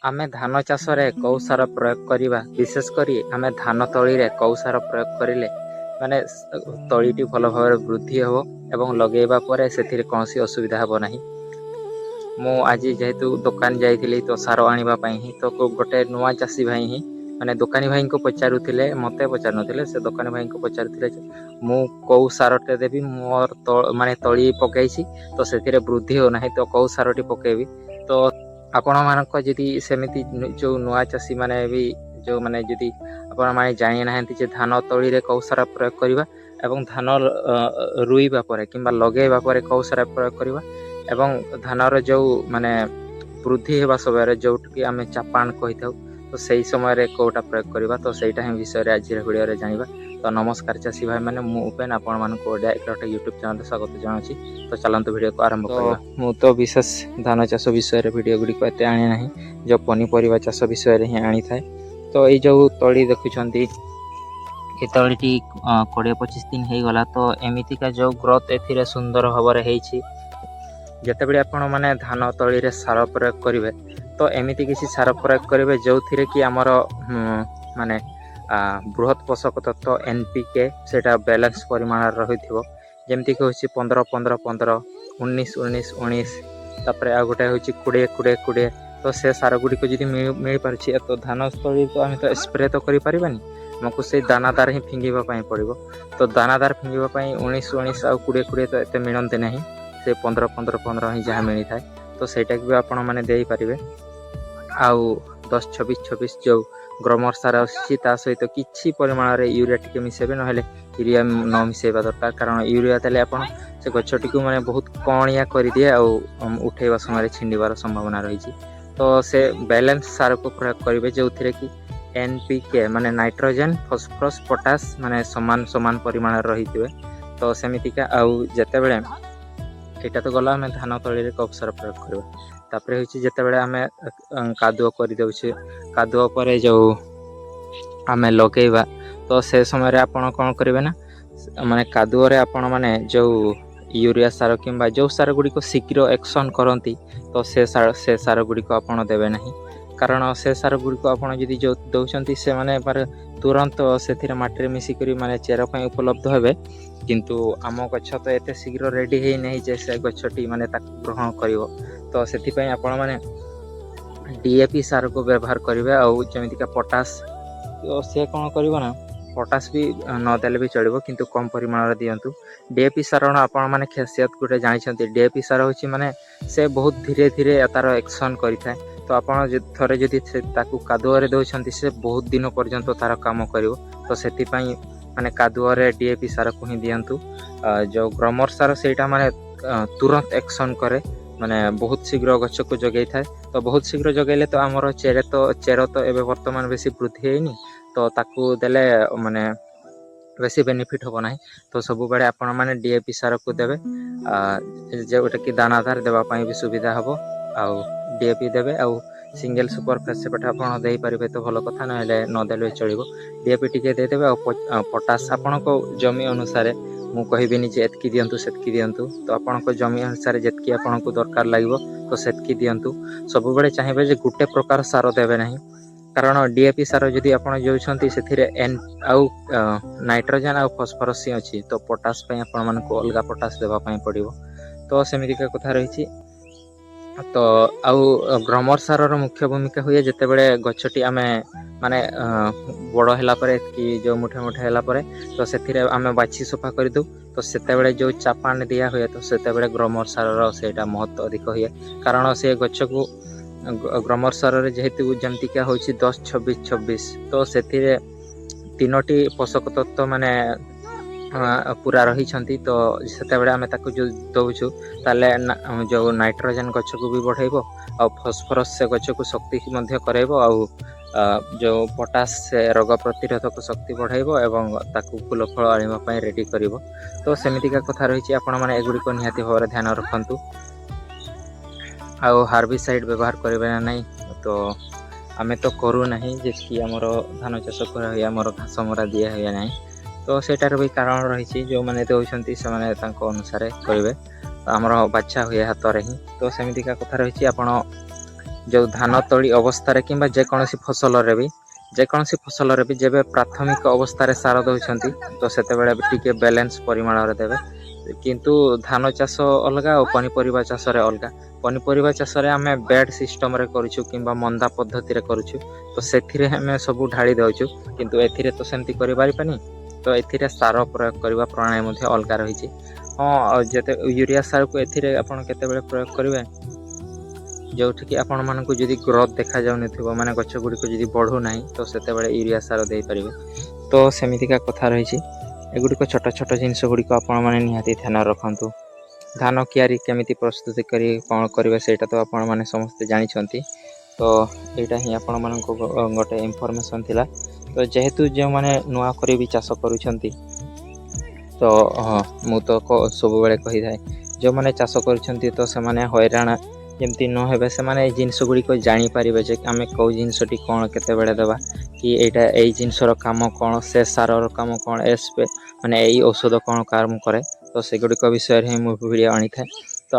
ଆମେ ଧାନ ଚାଷରେ କୋଉ ସାର ପ୍ରୟୋଗ କରିବା, ବିଶେଷ କରି ଆମେ ଧାନ ତଳିରେ କୋଉ ସାର ପ୍ରୟୋଗ କରିଲେ ମାନେ ତଳିଟି ଭଲ ଭାବରେ ବୃଦ୍ଧି ହେବ ଏବଂ ଲଗେଇବା ପରେ ସେଥିରେ କୌଣସି ଅସୁବିଧା ହେବ ନାହିଁ। ମୁଁ ଆଜି ଯେହେତୁ ଦୋକାନ ଯାଇଥିଲି ତ ସାର ଆଣିବା ପାଇଁ ହିଁ, ତ ଗୋଟେ ନୂଆ ଚାଷୀ ଭାଇ ହିଁ ମାନେ ଦୋକାନୀ ଭାଇଙ୍କୁ ପଚାରୁଥିଲେ, ମୋତେ ପଚାରୁନଥିଲେ, ସେ ଦୋକାନୀ ଭାଇଙ୍କୁ ପଚାରୁଥିଲେ ଯେ ମୁଁ କୋଉ ସାରଟେ ଦେବି, ମୋର ମାନେ ତଳି ପକାଇଛି ତ ସେଥିରେ ବୃଦ୍ଧି ହେଉନାହିଁ, ତ କୋଉ ସାରଟି ପକାଇବି। ତ ଆପଣମାନଙ୍କ ଯଦି ସେମିତି ଯେଉଁ ନୂଆ ଚାଷୀ ମାନେ ବି ଯେଉଁମାନେ ଯଦି ଆପଣମାନେ ଜାଣିନାହାନ୍ତି ଯେ ଧାନ ତଳିରେ କୋଉ ସାର ପ୍ରୟୋଗ କରିବା ଏବଂ ଧାନ ରୋଇବା ପରେ କିମ୍ବା ଲଗାଇବା ପରେ କୋଉ ସାର ପ୍ରୟୋଗ କରିବା ଏବଂ ଧାନର ଯେଉଁ ମାନେ ବୃଦ୍ଧି ହେବା ସମୟରେ ଯେଉଁଠିକି ଆମେ ଚାପାଣ କହିଥାଉ, ତ ସେହି ସମୟରେ କେଉଁଟା ପ୍ରୟୋଗ କରିବା, ତ ସେଇଟା ହିଁ ବିଷୟରେ ଆଜିର ଭିଡ଼ିଓରେ ଜାଣିବା। ତ ନମସ୍କାର ଚାଷୀ ଭାଇମାନେ, ମୁଁ ଉପେନ ଆପଣମାନଙ୍କୁ ଓଡ଼ିଆ ଏଗ୍ରୋଟେକ୍ ୟୁଟ୍ୟୁବ୍ ଚ୍ୟାନେଲରେ ସ୍ୱାଗତ ଜଣାଉଛି। ତ ଚାଲନ୍ତୁ ଭିଡ଼ିଓକୁ ଆରମ୍ଭ କରିବା। ମୁଁ ତ ବିଶେଷ ଧାନ ଚାଷ ବିଷୟରେ ଭିଡ଼ିଓ ଗୁଡ଼ିକ ଏତେ ଆଣେ ନାହିଁ, ଯେଉଁ ପନିପରିବା ଚାଷ ବିଷୟରେ ହିଁ ଆଣିଥାଏ। ତ ଏଇ ଯେଉଁ ତଳି ଦେଖୁଛନ୍ତି, ଏ ତଳିଟି 20-25 ଦିନ ହେଇଗଲା, ତ ଏମିତିକା ଯେଉଁ ଗ୍ରୋଥ୍ ଏଥିରେ ସୁନ୍ଦର ଭାବରେ ହେଇଛି। ଯେତେବେଳେ ଆପଣମାନେ ଧାନ ତଳିରେ ସାର ପ୍ରୟୋଗ କରିବେ ତ ଏମିତି କିଛି ସାର ପ୍ରୟୋଗ କରିବେ ଯେଉଁଥିରେ କି ଆମର ମାନେ ବୃହତ୍ ପୋଷକ ତତ୍ତ୍ୱ NPK ସେଇଟା ବାଲାନ୍ସ ପରିମାଣରେ ରହିଥିବ। ଯେମିତିକି ହେଉଛି 15-15-15, 19-19-19, ତାପରେ ଆଉ ଗୋଟେ ହେଉଛି 20-20-20। ତ ସେ ସାର ଗୁଡ଼ିକ ଯଦି ମିଳିପାରୁଛି, ତ ଧାନ ତଳି ତ ଆମେ ତ ସ୍ପ୍ରେ ତ କରିପାରିବାନି, ଆମକୁ ସେଇ ଦାନାଦାର ହିଁ ଫିଙ୍ଗିବା ପାଇଁ ପଡ଼ିବ। ତ ଦାନାଦାର ଫିଙ୍ଗିବା ପାଇଁ 19-19 ଆଉ 20-20 ତ ଏତେ ମିଳନ୍ତି ନାହିଁ, ସେ 15-15-15 ହିଁ ଯାହା ମିଳିଥାଏ। ତ ସେଇଟାକୁ ବି ଆପଣମାନେ ଦେଇପାରିବେ। ଆଉ 10-26-26 ଯେଉଁ ଗ୍ରୋମର ସାର ଆସୁଛି, ତା ସହିତ କିଛି ପରିମାଣରେ ୟୁରିଆ ଟିକେ ମିଶାଇବେ, ନହେଲେ ୟୁରିଆ ନ ମିଶାଇବା ଦରକାର, କାରଣ ୟୁରିଆ ଦେଲେ ଆପଣ ସେ ଗଛଟିକୁ ମାନେ ବହୁତ କଅଁଳିଆ କରିଦିଏ ଆଉ ଉଠାଇବା ସମୟରେ ଛିଣ୍ଡିବାର ସମ୍ଭାବନା ରହିଛି। ତ ସେ ବାଲାନ୍ସ ସାରକୁ ପ୍ରୟୋଗ କରିବେ ଯେଉଁଥିରେ କି NPK ମାନେ ନାଇଟ୍ରୋଜେନ୍, ଫସ୍ଫରସ୍, ପଟାସ୍ ମାନେ ସମାନ ପରିମାଣରେ ରହିଥିବେ। ତ ସେମିତିକା ଆଉ ଯେତେବେଳେ ଏଇଟା ତ ଗଲା ଆମେ ଧାନ ତଳିରେ କୋଉ ସାର ପ୍ରୟୋଗ କରିବା, ତାପରେ ହେଉଛି ଯେତେବେଳେ ଆମେ କାଦୁଅ କରିଦେଉଛେ, କାଦୁଅ ପରେ ଯେଉଁ ଆମେ ଲଗେଇବା, ତ ସେ ସମୟରେ ଆପଣ କ'ଣ କରିବେ ନା, ମାନେ କାଦୁଅରେ ଆପଣମାନେ ଯେଉଁ ୟୁରିଆ ସାର କିମ୍ବା ଯେଉଁ ସାର ଗୁଡ଼ିକ ଶୀଘ୍ର ଆକ୍ସନ୍ କରନ୍ତି, ତ ସେ ସାର ଗୁଡ଼ିକ ଆପଣ ଦେବେ ନାହିଁ। କାରଣ ସେ ସାର ଗୁଡ଼ିକ ଆପଣ ଯଦି ଦେଉଛନ୍ତି, ସେମାନେ ତୁରନ୍ତ ସେଥିରେ ମାଟିରେ ମିଶିକରି ମାନେ ଚେର ପାଇଁ ଉପଲବ୍ଧ ହେବେ, କିନ୍ତୁ ଆମ ଗଛ ତ ଏତେ ଶୀଘ୍ର ରେଡ଼ି ହେଇନାହିଁ ଯେ ସେ ଗଛଟି ମାନେ ତାକୁ ଗ୍ରହଣ କରିବ। ତ ସେଥିପାଇଁ ଆପଣମାନେ DAP ସାରକୁ ବ୍ୟବହାର କରିବେ। ଆଉ ଯେମିତିକା ପଟାସ୍, ତ ସେ କ'ଣ କରିବ ନା, ପଟାସ୍ ବି ନଦେଲେ ବି ଚଳିବ, କିନ୍ତୁ କମ୍ ପରିମାଣରେ ଦିଅନ୍ତୁ। DAP ସାର ଆପଣମାନେ ଖାସିୟତ ଗୋଟେ ଜାଣିଛନ୍ତି, DAP ସାର ହେଉଛି ମାନେ ସେ ବହୁତ ଧୀରେ ଧୀରେ ତାର ଆକ୍ସନ୍ କରିଥାଏ। ତ ଆପଣ ଥରେ ଯଦି ତାକୁ କାଦୁଅରେ ଦେଉଛନ୍ତି, ସେ ବହୁତ ଦିନ ପର୍ଯ୍ୟନ୍ତ ତାର କାମ କରିବ। ତ ସେଥିପାଇଁ ମାନେ କାଦୁଅରେ DAP ସାରକୁ ହିଁ ଦିଅନ୍ତୁ। ଯେଉଁ ଗ୍ରୋମର ସାର ସେଇଟା ମାନେ ତୁରନ୍ତ ଆକ୍ସନ୍ କରେ, ମାନେ ବହୁତ ଶୀଘ୍ର ଗଛକୁ ଯୋଗାଇଥାଏ। ତ ବହୁତ ଶୀଘ୍ର ଯୋଗାଇଲେ ତ ଆମର ଚେର ତ ଏବେ ବର୍ତ୍ତମାନ ବେଶୀ ବୃଦ୍ଧି ହେଇନି, ତ ତାକୁ ଦେଲେ ମାନେ ବେଶୀ ବେନିଫିଟ୍ ହେବ ନାହିଁ। ତ ସବୁବେଳେ ଆପଣମାନେ DAP ସାରକୁ ଦେବେ, ଯେଉଁଟାକି ଦାନାଦାର ଦେବା ପାଇଁ ବି ସୁବିଧା ହେବ। ଆଉ DAP ଦେବେ, ଆଉ ସିଙ୍ଗଲ ସୁପର ଫସଫେଟ୍ ଆପଣ ଦେଇପାରିବେ ତ ଭଲ କଥା, ନହେଲେ ନଦେଲେ ଚଳିବ। DAP ଟିକେ ଦେଇଦେବେ। ଆଉ ପଟାସ୍ ଆପଣଙ୍କ ଜମି ଅନୁସାରେ, ମୁଁ କହିବିନି ଯେ ଏତିକି ଦିଅନ୍ତୁ ସେତିକି ଦିଅନ୍ତୁ, ତ ଆପଣଙ୍କ ଜମି ଅନୁସାରେ ଯେତିକି ଆପଣଙ୍କୁ ଦରକାର ଲାଗିବ ତ ସେତିକି ଦିଅନ୍ତୁ। ସବୁବେଳେ ଚାହିଁବେ ଯେ ଗୋଟେ ପ୍ରକାର ସାର ଦେବେ ନାହିଁ, କାରଣ DAP ସାର ଯଦି ଆପଣ ଦେଉଛନ୍ତି ସେଥିରେ ଆଉ ନାଇଟ୍ରୋଜେନ୍ ଆଉ ଫସ୍ଫରସ୍ ହିଁ ଅଛି, ତ ପଟାସ୍ ପାଇଁ ଆପଣମାନଙ୍କୁ ଅଲଗା ପଟାସ୍ ଦେବା ପାଇଁ ପଡ଼ିବ। ତ ସେମିତିକା କଥା ରହିଛି। ତ ଆଉ ଗ୍ରୋମର ସାରର ମୁଖ୍ୟ ଭୂମିକା ହୁଏ ଯେତେବେଳେ ଗଛଟି ଆମେ ମାନେ ବଡ଼ ହେଲା ପରେ, କି ଯେଉଁ ମୁଠା ହେଲା ପରେ, ତ ସେଥିରେ ଆମେ ବାଛି ସଫା କରିଦେଉ। ତ ସେତେବେଳେ ଯେଉଁ ଚାପାଣ ଦିଆ ହୁଏ, ତ ସେତେବେଳେ ଗ୍ରୋମର ସାରର ସେଇଟା ମହତ୍ତ୍ୱ ଅଧିକ ହୁଏ। କାରଣ ସେ ଗଛକୁ ଗ୍ରୋମର ସାରରେ ଯେହେତୁ ଯେମିତିକା ହେଉଛି 10-26-26, ତ ସେଥିରେ 3ଟି ପୋଷକ ତତ୍ତ୍ୱ ମାନେ ପୁରା ରହିଛନ୍ତି। ତ ସେତେବେଳେ ଆମେ ତାକୁ ଯେଉଁ ଦେଉଛୁ, ତାହେଲେ ଯେଉଁ ନାଇଟ୍ରୋଜେନ୍ ଗଛକୁ ବି ବଢ଼ାଇବ, ଆଉ ଫସ୍ଫରସ୍ ସେ ଗଛକୁ ଶକ୍ତି ମଧ୍ୟ କରାଇବ, ଆଉ ଯେଉଁ ପଟାସ୍ ସେ ରୋଗ ପ୍ରତିରୋଧକ ଶକ୍ତି ବଢ଼ାଇବ ଏବଂ ତାକୁ ଫୁଲ ଫଳ ଆଣିବା ପାଇଁ ରେଡ଼ି କରିବ। ତ ସେମିତିକା କଥା ରହିଛି, ଆପଣମାନେ ଏଗୁଡ଼ିକ ନିହାତି ଭାବରେ ଧ୍ୟାନ ରଖନ୍ତୁ। ଆଉ ହାର୍ବିସାଇଡ଼୍ ବ୍ୟବହାର କରିବେ ନା ନାହିଁ, ତ ଆମେ ତ କରୁନାହିଁ। ଯେତିକି ଆମର ଧାନ ଚାଷ କରା ହୁଏ, ଆମର ଘାସ ମରା ଦିଆ ହୁଏ ନାହିଁ। ତ ସେଇଟାର ବି କାରଣ ରହିଛି, ଯେଉଁମାନେ ଦେଉଛନ୍ତି ସେମାନେ ତାଙ୍କ ଅନୁସାରେ କରିବେ। ଆମର ବାଛା ହୁଏ ହାତରେ ହିଁ। ତ ସେମିତିକା କଥା ରହିଛି। ଆପଣ ଯେଉଁ ଧାନ ତଳି ଅବସ୍ଥାରେ କିମ୍ବା ଯେକୌଣସି ଫସଲରେ ବି ଯେବେ ପ୍ରାଥମିକ ଅବସ୍ଥାରେ ସାର ଦେଉଛନ୍ତି ତ ସେତେବେଳେ ଟିକେ ବାଲାନ୍ସ ପରିମାଣରେ ଦେବେ। କିନ୍ତୁ ଧାନ ଚାଷ ଅଲଗା ଆଉ ପନିପରିବା ଚାଷରେ ଅଲଗା। ପନିପରିବା ଚାଷରେ ଆମେ ବେଡ୍ ସିଷ୍ଟମରେ କରୁଛୁ କିମ୍ବା ମନ୍ଦା ପଦ୍ଧତିରେ କରୁଛୁ, ତ ସେଥିରେ ଆମେ ସବୁ ଢାଳି ଦେଉଛୁ। କିନ୍ତୁ ଏଥିରେ ତ ସେମିତି କରିପାରିବାନି, ତ ଏଥିରେ ସାର ପ୍ରୟୋଗ କରିବା ପ୍ରଣାଳୀ ମଧ୍ୟ ଅଲଗା ରହିଛି। ହଁ, ଆଉ ଯେତେ ୟୁରିଆ ସାରକୁ ଏଥିରେ ଆପଣ କେତେବେଳେ ପ୍ରୟୋଗ କରିବେ, ଯେଉଁଠିକି ଆପଣମାନଙ୍କୁ ଯଦି ଗ୍ରୋଥ୍ ଦେଖାଯାଉନଥିବ, ମାନେ ଗଛ ଗୁଡ଼ିକ ଯଦି ବଢ଼ୁନାହିଁ, ତ ସେତେବେଳେ ୟୁରିଆ ସାର ଦେଇପାରିବେ। ତ ସେମିତିକା କଥା ରହିଛି। ଏଗୁଡ଼ିକ ଛୋଟ ଛୋଟ ଜିନିଷ ଗୁଡ଼ିକ ଆପଣମାନେ ନିହାତି ଧ୍ୟାନ ରଖନ୍ତୁ। ଧାନ କିଆରି କେମିତି ପ୍ରସ୍ତୁତି କରି କ'ଣ କରିବେ ସେଇଟା ତ ଆପଣମାନେ ସମସ୍ତେ ଜାଣିଛନ୍ତି। ତ ଏଇଟା ହିଁ ଆପଣମାନଙ୍କୁ ଗୋଟେ ଇନଫର୍ମେସନ୍ ଥିଲା। ତ ଯେହେତୁ ଯେଉଁମାନେ ନୂଆ କରି ବି ଚାଷ କରୁଛନ୍ତି, ତ ହଁ, ମୁଁ ତ ସବୁବେଳେ କହିଥାଏ, ଯେଉଁମାନେ ଚାଷ କରୁଛନ୍ତି ତ ସେମାନେ ହଇରାଣ ଯେମିତି ନହେବେ, ସେମାନେ ଏଇ ଜିନିଷ ଗୁଡ଼ିକ ଜାଣିପାରିବେ ଯେ ଆମେ କେଉଁ ଜିନିଷଟି କ'ଣ କେତେବେଳେ ଦେବା, କି ଏଇଟା ଏଇ ଜିନିଷର କାମ କ'ଣ, ସେ ସାରର କାମ କ'ଣ, ମାନେ ଏଇ ଔଷଧ କ'ଣ କାମ କରେ। ତ ସେଗୁଡ଼ିକ ବିଷୟରେ ହିଁ ମୁଁ ଭିଡ଼ିଓ ଆଣିଥାଏ।